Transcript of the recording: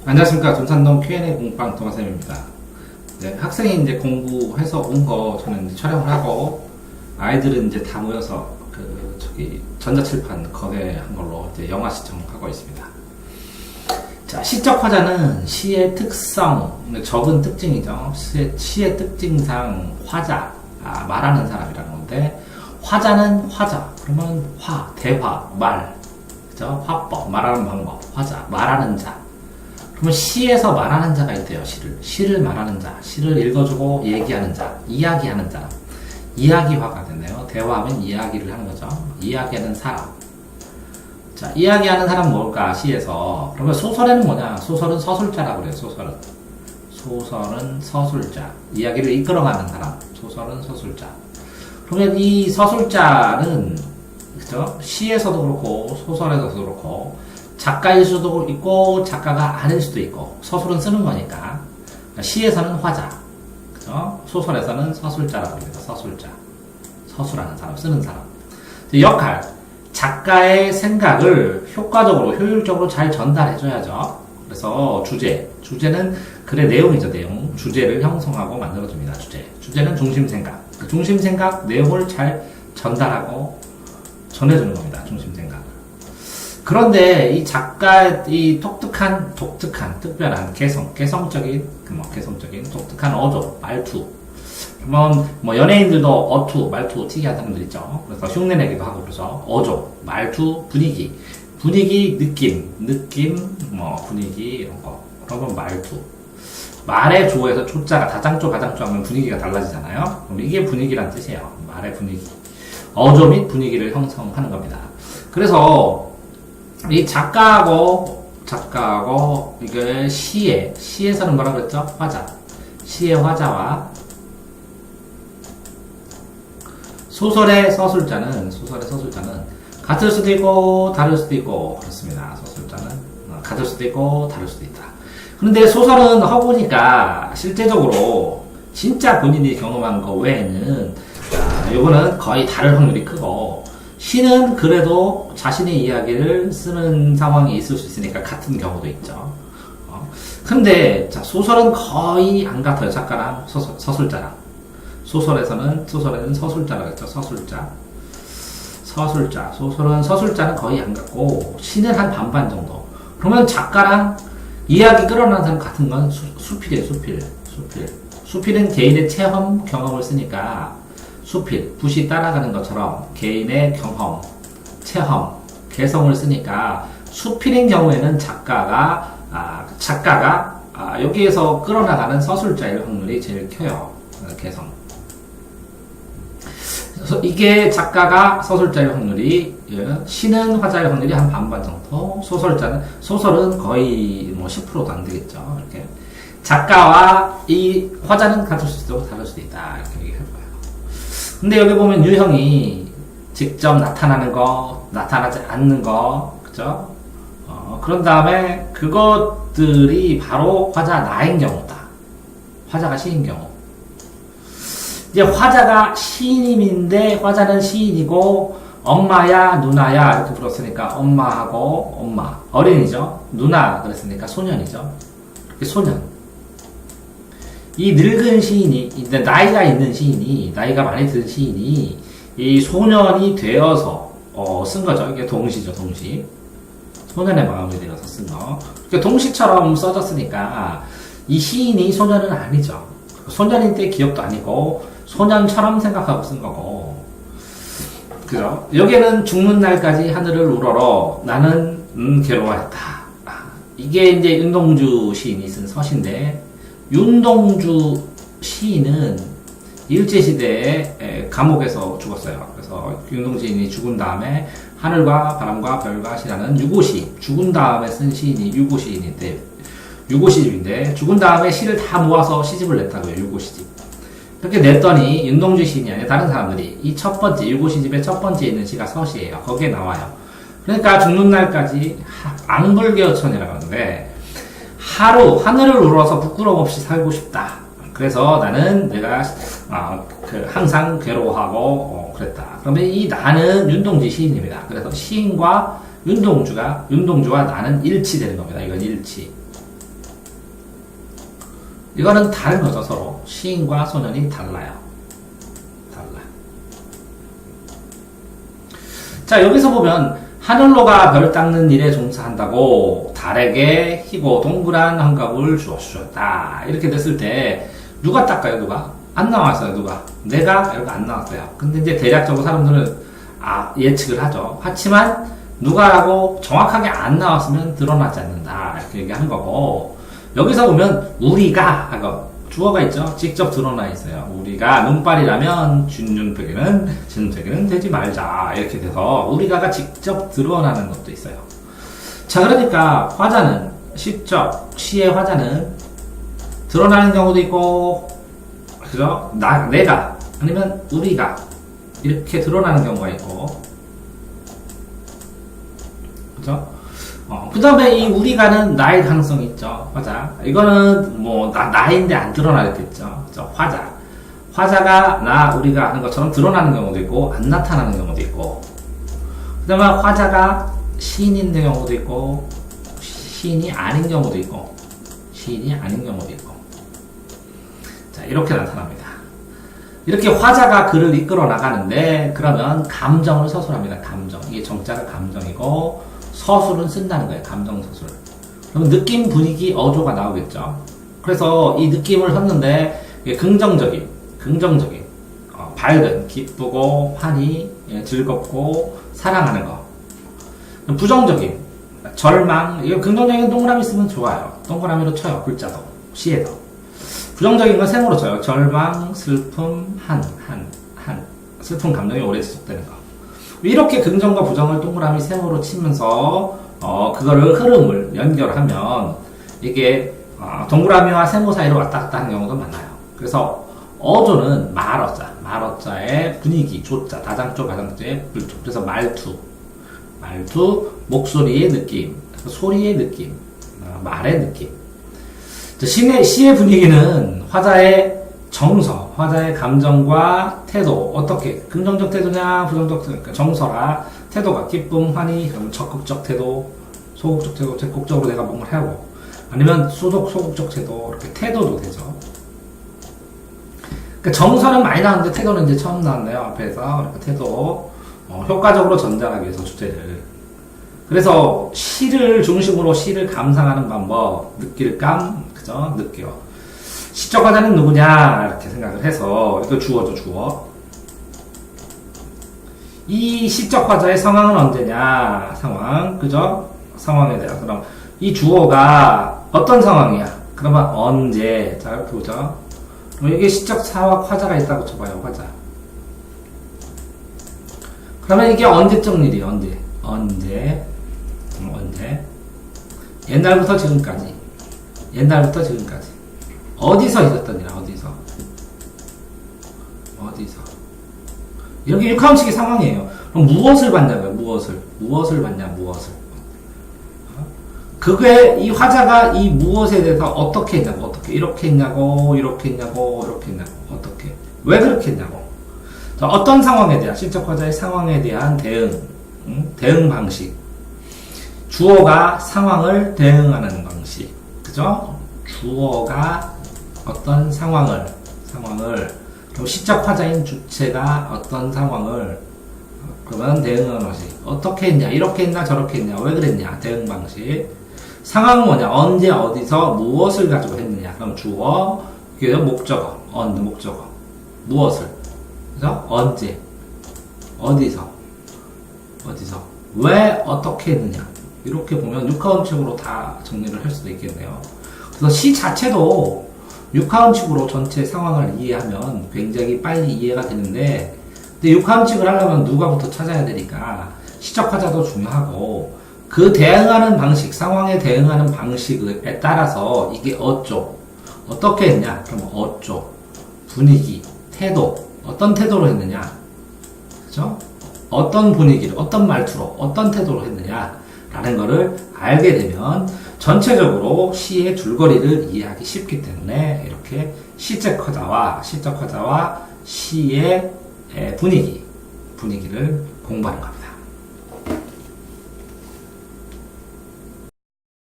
안녕하십니까. 둔산동 Q&A 공부방 동아쌤입니다. 네, 학생이 이제 공부해서 온 거 저는 이제 촬영을 하고, 아이들은 이제 다 모여서 전자칠판 거래한 걸로 이제 영화 시청하고 있습니다. 자, 시적 화자는 시의 특성, 적은 특징이죠. 시의 특징상 화자, 말하는 사람이라는 건데, 화자는 화자, 그러면 대화, 말, 그죠? 화법, 말하는 방법, 화자, 말하는 자. 그러면 시에서 말하는 자가 있대요. 시를 말하는 자, 시를 읽어주고 얘기하는 자, 이야기하는 자, 이야기화가 됐네요. 대화하면 이야기를 하는 거죠. 이야기하는 사람. 자, 이야기하는 사람 뭘까? 시에서. 그러면 소설에는 뭐냐? 소설은 서술자라고 그래요. 소설은 서술자. 이야기를 이끌어가는 사람. 소설은 서술자. 그러면 이 서술자는, 그죠? 시에서도 그렇고 소설에서도 그렇고 작가일 수도 있고 작가가 아닐 수도 있고, 서술은 쓰는 거니까. 시에서는 화자, 그죠? 소설에서는 서술자라고 합니다. 서술자, 서술하는 사람, 쓰는 사람. 역할, 작가의 생각을 효과적으로 효율적으로 잘 전달해줘야죠. 그래서 주제는 글의 내용이죠. 내용, 주제를 형성하고 만들어줍니다. 주제는 중심생각, 그 중심생각 내용을 잘 전달하고 전해주는 겁니다. 중심생각을. 그런데 이 작가의 이 독특한, 특별한 개성적인 독특한 어조, 말투. 뭐 연예인들도 어투, 말투 특이한 사람들 있죠. 그래서 흉내내기도 하고 그래서 어조, 말투, 분위기, 느낌, 분위기 이런 거. 그러면 말투. 말의 조에서 조자가 다장조, 가장조 하면 분위기가 달라지잖아요. 그럼 이게 분위기란 뜻이에요. 말의 분위기. 어조 및 분위기를 형성하는 겁니다. 그래서 이 작가하고 이게 시에서는 뭐라 그랬죠? 화자. 시의 화자와 소설의 서술자는 같을 수도 있고 다를 수도 있고 그렇습니다. 서술자는 같을 수도 있고 다를 수도 있다. 그런데 소설은 허구니까 실제적으로 진짜 본인이 경험한 거 외에는 요거는 거의 다를 확률이 크고, 시는 그래도 자신의 이야기를 쓰는 상황이 있을 수 있으니까 같은 경우도 있죠. 근데 소설은 거의 안 같아요. 작가랑 서술자랑. 소설에는 서술자라고 했죠. 소설은 서술자는 거의 안 같고, 시는 한 반반 정도. 그러면 작가랑 이야기 끌어내는 사람 같은 건 수필이에요. 수필은 개인의 체험, 경험을 쓰니까 붓이 따라가는 것처럼 개인의 경험, 체험, 개성을 쓰니까 수필인 경우에는 작가가 여기에서 끌어나가는 서술자일 확률이 제일 커요. 개성. 그래서 이게 작가가 서술자일 확률이, 시는 화자일 확률이 한 반반 정도, 소설은 거의 10%도 안 되겠죠. 이렇게. 작가와 이 화자는 같을 수도 있고 다를 수도 있다. 이렇게 얘기해줘요. 근데 여기 보면 유형이 직접 나타나는 거, 나타나지 않는 거, 그죠? 그런 다음에 그것들이 바로 화자 나인 경우다. 화자가 시인 경우. 이제 화자가 시인인데 화자는 시인이고, 엄마야, 누나야, 이렇게 불렀으니까 엄마하고 엄마. 어린이죠? 누나 그랬으니까 소년이죠? 소년. 이 늙은 시인이, 나이가 많이 든 시인이, 이 소년이 되어서, 쓴 거죠. 이게 동시죠, 동시. 소년의 마음을 들여서 쓴 거. 동시처럼 써졌으니까, 이 시인이 소년은 아니죠. 소년인 때 기억도 아니고, 소년처럼 생각하고 쓴 거고. 그죠? 여기에는 죽는 날까지 하늘을 우러러 나는 괴로워했다. 이게 이제 윤동주 시인이 쓴 서신데, 윤동주 시인은 일제시대에 감옥에서 죽었어요. 그래서 윤동주 시인이 죽은 다음에 하늘과 바람과 별과 시라는 유고시, 죽은 다음에 쓴 시인이 유고시집인데 죽은 다음에 시를 다 모아서 시집을 냈다고요. 유고시집. 그렇게 냈더니 윤동주 시인이 아니라 다른 사람들이 이 첫 번째 유고시집의 첫 번째 있는 시가 서시예요. 거기에 나와요. 그러니까 죽는 날까지 앙불개어천이라고 하는데, 하늘을 우러러서 부끄러움 없이 살고 싶다. 그래서 내가 항상 괴로워하고 그랬다. 그러면 이 나는 윤동주 시인입니다. 그래서 시인과 윤동주와 나는 일치되는 겁니다. 이건 일치. 이거는 다른 거죠, 서로. 시인과 소년이 달라요. 달라. 자, 여기서 보면, 하늘로가 별 닦는 일에 종사한다고 달에게 희고 동그란 한갑을 주었다. 이렇게 됐을 때, 누가 닦아요, 누가? 안 나왔어요, 누가? 내가? 이렇게 안 나왔어요. 근데 이제 대략적으로 사람들은, 예측을 하죠. 하지만, 누가라고 정확하게 안 나왔으면 드러나지 않는다. 이렇게 얘기하는 거고, 여기서 보면 우리가 하고 주어가 있죠. 직접 드러나 있어요. 우리가 눈발이라면 진눈되기는 되지 말자. 이렇게 돼서 우리가가 직접 드러나는 것도 있어요. 자, 그러니까 화자는 시의 화자는 드러나는 경우도 있고, 그죠? 내가 아니면 우리가 이렇게 드러나는 경우가 있고, 그죠? 그 다음에 이 우리가는 나의 가능성이 있죠. 화자. 이거는 뭐, 나인데 안 드러나겠죠. 화자. 화자가 우리가 하는 것처럼 드러나는 경우도 있고, 안 나타나는 경우도 있고. 그 다음에 화자가 시인인 경우도 있고, 시인이 아닌 경우도 있고, 시인이 아닌 경우도 있고. 자, 이렇게 나타납니다. 이렇게 화자가 글을 이끌어 나가는데, 그러면 감정을 서술합니다. 감정. 이게 정자가 감정이고, 서술은 쓴다는 거예요. 감정 서술. 그러면 느낌, 분위기, 어조가 나오겠죠. 그래서 이 느낌을 썼는데 긍정적인, 밝은, 기쁘고, 환희, 즐겁고, 사랑하는 거. 부정적인, 절망. 이거 긍정적인 동그라미 있으면 좋아요. 동그라미로 쳐요. 글자도, 시에도. 부정적인 건 생으로 쳐요. 절망, 슬픔, 슬픈 감정이 오래 지속되는 거. 이렇게 긍정과 부정을 동그라미 세모로 치면서 그거를 흐름을 연결하면 이게 동그라미와 세모 사이로 왔다 갔다 하는 경우도 많아요. 그래서 어조는 말어자의 분위기, 조자, 다장조, 가장조의 불조. 그래서 말투, 목소리의 느낌, 소리의 느낌, 말의 느낌. 시의 분위기는 화자의 정서, 화자의 감정과 태도, 어떻게, 긍정적 태도냐, 부정적 태도, 그러니까 정서라, 태도가, 기쁨, 환희, 그러면 적극적 태도, 소극적 태도, 적극적으로 내가 뭔가를 하고, 아니면 소극적 태도, 이렇게 태도도 되죠. 그러니까 정서는 많이 나왔는데 태도는 이제 처음 나왔네요, 앞에서. 그러니까 태도, 효과적으로 전달하기 위해서 주제를. 그래서 시를 중심으로 시를 감상하는 방법, 그죠? 느껴. 시적 화자는 누구냐 이렇게 생각을 해서 이거 주어죠, 주어. 이 시적 화자의 상황은 언제냐, 상황, 그죠? 상황에 대한. 그럼 이 주어가 어떤 상황이야? 그러면 언제? 자, 이렇게 보죠. 그럼 여기 시적 사학 화자가 있다고 쳐봐요, 화자. 그러면 이게 언제적 일이에요, 언제? 옛날부터 지금까지. 어디서 있었던 일이야, 어디서. 이렇게 육하음식의 상황이에요. 그럼 무엇을 봤냐고요, 무엇을 봤냐. 그게, 이 화자가 이 무엇에 대해서 어떻게 했냐고, 이렇게 했냐고, 어떻게. 왜 그렇게 했냐고. 자, 어떤 상황에 대한, 실적 화자의 상황에 대한 대응 방식. 주어가 상황을 대응하는 방식. 그죠? 주어가 어떤 상황을 그리고 시적 화자인 주체가 어떤 상황을 그러면 대응하는 방식 어떻게 했냐, 이렇게 했냐, 저렇게 했냐, 왜 그랬냐, 대응 방식. 상황은 뭐냐, 언제 어디서 무엇을 가지고 했느냐. 그럼 주어, 이게 목적어, 목적어, 무엇을, 그죠? 언제, 어디서, 왜 어떻게 했느냐. 이렇게 보면 육하원칙으로 다 정리를 할 수도 있겠네요. 그래서 시 자체도 육하원칙으로 전체 상황을 이해하면 굉장히 빨리 이해가 되는데, 근데 육하원칙을 하려면 누가부터 찾아야 되니까 시적 화자도 중요하고, 그 대응하는 방식, 상황에 대응하는 방식에 따라서 이게 어떻게 했냐? 그럼 분위기, 태도, 어떤 태도로 했느냐? 그죠? 어떤 분위기로, 어떤 말투로, 어떤 태도로 했느냐? 라는 거를 알게 되면 전체적으로 시의 줄거리를 이해하기 쉽기 때문에 이렇게 시적 화자와 시의 분위기를 공부하는 겁니다.